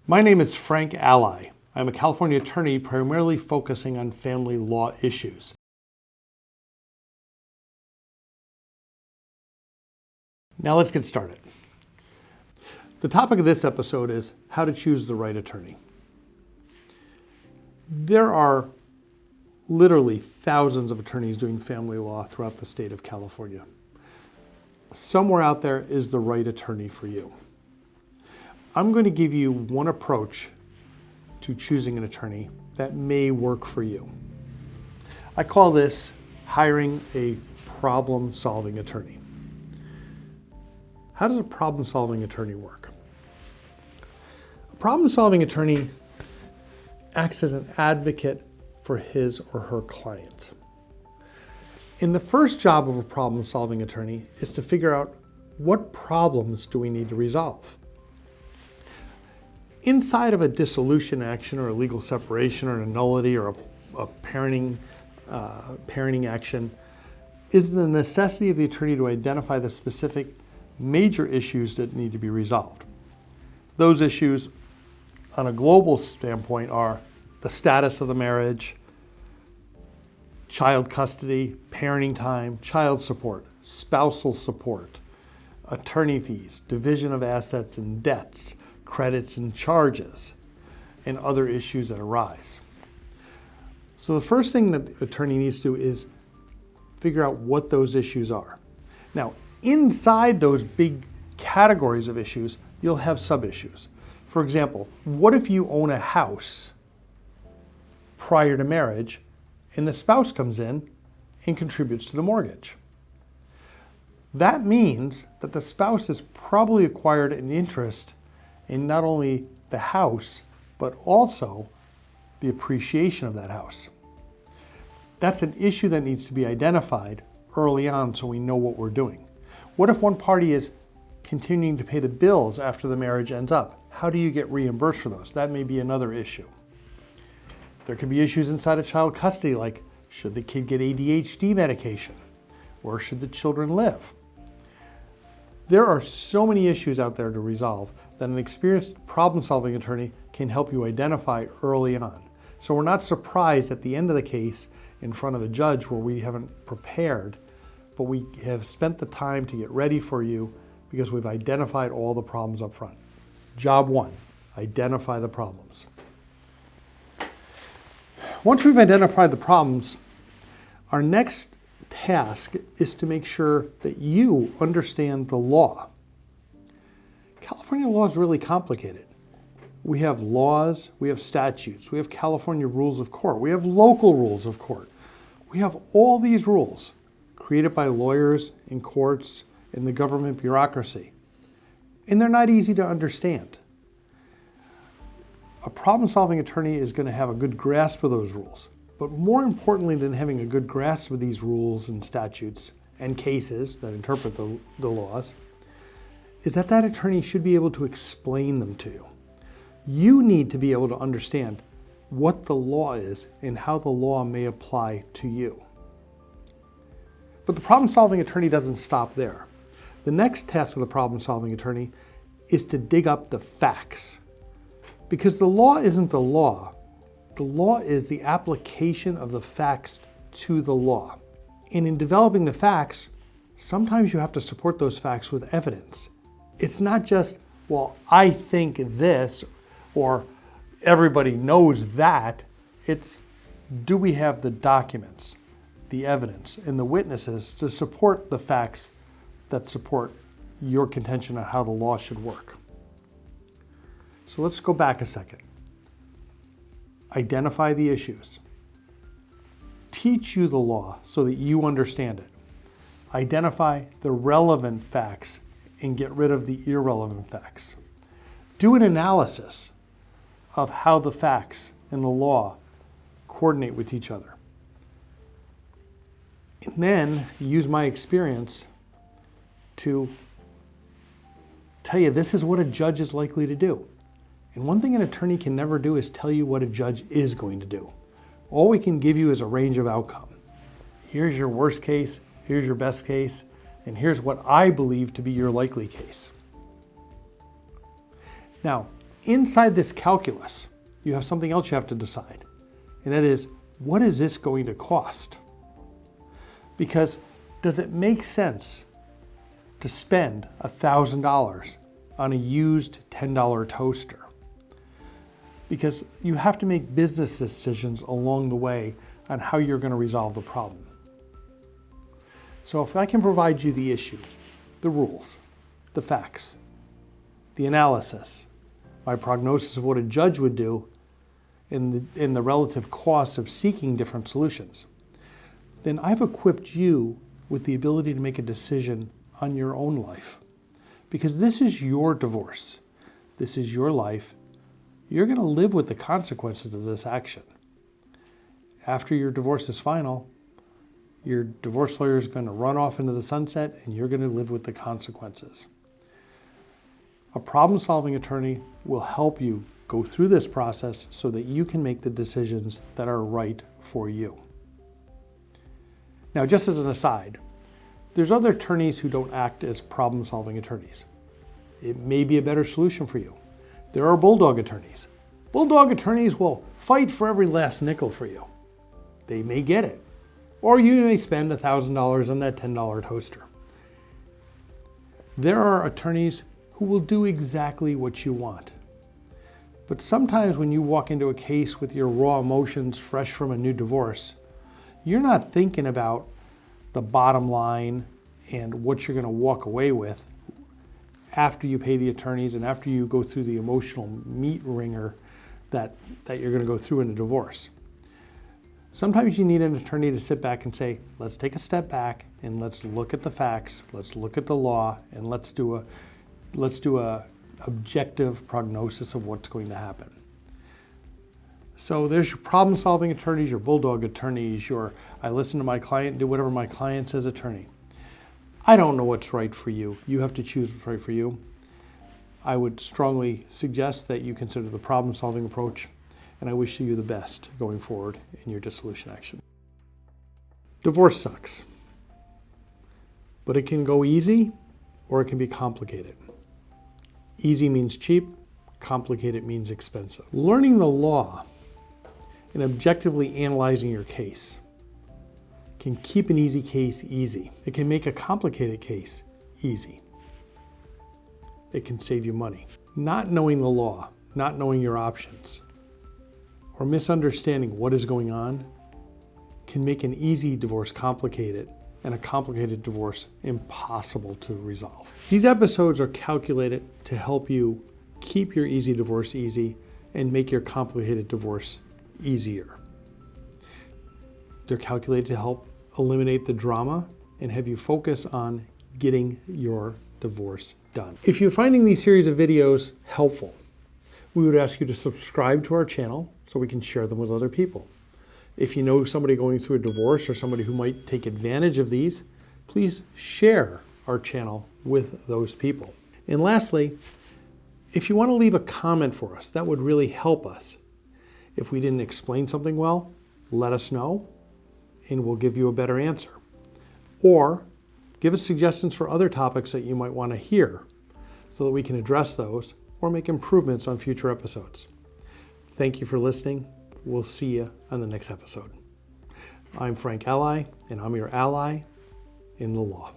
My name is Frank Ally. I'm a California attorney primarily focusing on family law issues. Now let's get started. The topic of this episode is how to choose the right attorney. There are literally thousands of attorneys doing family law throughout the state of California. Somewhere out there is the right attorney for you. I'm going to give you one approach to choosing an attorney that may work for you. I call this hiring a problem-solving attorney. How does a problem-solving attorney work? A problem-solving attorney acts as an advocate for his or her client. And the first job of a problem-solving attorney is to figure out what problems do we need to resolve. Inside of a dissolution action or a legal separation or a nullity or a parenting action is the necessity of the attorney to identify the specific major issues that need to be resolved. Those issues on a global standpoint are the status of the marriage, child custody, parenting time, child support, spousal support, attorney fees, division of assets and debts, credits and charges, and other issues that arise. So the first thing that the attorney needs to do is figure out what those issues are. Now, inside those big categories of issues, you'll have sub-issues. For example, what if you own a house prior to marriage and the spouse comes in and contributes to the mortgage? That means that the spouse has probably acquired an interest in not only the house, but also the appreciation of that house. That's an issue that needs to be identified early on so we know what we're doing. What if one party is continuing to pay the bills after the marriage ends up? How do you get reimbursed for those? That may be another issue. There could be issues inside of child custody, like should the kid get ADHD medication? Where should the children live? There are so many issues out there to resolve that an experienced problem-solving attorney can help you identify early on. So we're not surprised at the end of the case in front of a judge where we haven't prepared, but we have spent the time to get ready for you because we've identified all the problems up front. Job one, identify the problems. Once we've identified the problems, our next task is to make sure that you understand the law. California law is really complicated. We have laws, we have statutes, we have California rules of court, we have local rules of court. We have all these rules created by lawyers in courts in the government bureaucracy. And they're not easy to understand. A problem-solving attorney is going to have a good grasp of those rules. But more importantly than having a good grasp of these rules and statutes and cases that interpret the laws, is that attorney should be able to explain them to you. You need to be able to understand what the law is and how the law may apply to you. But the problem-solving attorney doesn't stop there. The next task of the problem-solving attorney is to dig up the facts. Because the law isn't the law. The law is the application of the facts to the law. And in developing the facts, sometimes you have to support those facts with evidence. It's not just, well, I think this, or everybody knows that. It's, do we have the documents, the evidence, and the witnesses to support the facts that support your contention on how the law should work? So let's go back a second. Identify the issues. Teach you the law so that you understand it. Identify the relevant facts and get rid of the irrelevant facts. Do an analysis of how the facts and the law coordinate with each other. And then use my experience to tell you this is what a judge is likely to do. And one thing an attorney can never do is tell you what a judge is going to do. All we can give you is a range of outcome. Here's your worst case, here's your best case, and here's what I believe to be your likely case. Now, inside this calculus, you have something else you have to decide. And that is, what is this going to cost? Because does it make sense to spend $1,000 on a used $10 toaster? Because you have to make business decisions along the way on how you're going to resolve the problem. So if I can provide you the issue, the rules, the facts, the analysis, my prognosis of what a judge would do, in the relative costs of seeking different solutions, then I've equipped you with the ability to make a decision on your own life. Because this is your divorce. This is your life. You're going to live with the consequences of this action. After your divorce is final, your divorce lawyer is going to run off into the sunset and you're going to live with the consequences. A problem-solving attorney will help you go through this process so that you can make the decisions that are right for you. Now, just as an aside, there's other attorneys who don't act as problem-solving attorneys. It may be a better solution for you. There are bulldog attorneys. Bulldog attorneys will fight for every last nickel for you. They may get it. Or you may spend $1,000 on that $10 toaster. There are attorneys who will do exactly what you want. But sometimes when you walk into a case with your raw emotions fresh from a new divorce, you're not thinking about the bottom line and what you're going to walk away with after you pay the attorneys and after you go through the emotional meat wringer that you're going to go through in a divorce. Sometimes you need an attorney to sit back and say, let's take a step back and let's look at the facts, let's look at the law, and let's do a objective prognosis of what's going to happen. So there's your problem-solving attorneys, your bulldog attorneys, your I listen to my client, do whatever my client says attorney. I don't know what's right for you. You have to choose what's right for you. I would strongly suggest that you consider the problem-solving approach, and I wish you the best going forward in your dissolution action. Divorce sucks, but it can go easy or it can be complicated. Easy means cheap, complicated means expensive. Learning the law and objectively analyzing your case can keep an easy case easy. It can make a complicated case easy. It can save you money. Not knowing the law, not knowing your options, or misunderstanding what is going on can make an easy divorce complicated and a complicated divorce impossible to resolve. These episodes are calculated to help you keep your easy divorce easy and make your complicated divorce easier. They're calculated to help eliminate the drama and have you focus on getting your divorce done. If you're finding these series of videos helpful, we would ask you to subscribe to our channel so we can share them with other people. If you know somebody going through a divorce or somebody who might take advantage of these, please share our channel with those people. And lastly, if you want to leave a comment for us, that would really help us. If we didn't explain something well, let us know and we'll give you a better answer. Or give us suggestions for other topics that you might want to hear so that we can address those or make improvements on future episodes. Thank you for listening. We'll see you on the next episode. I'm Frank Ally, and I'm your ally in the law.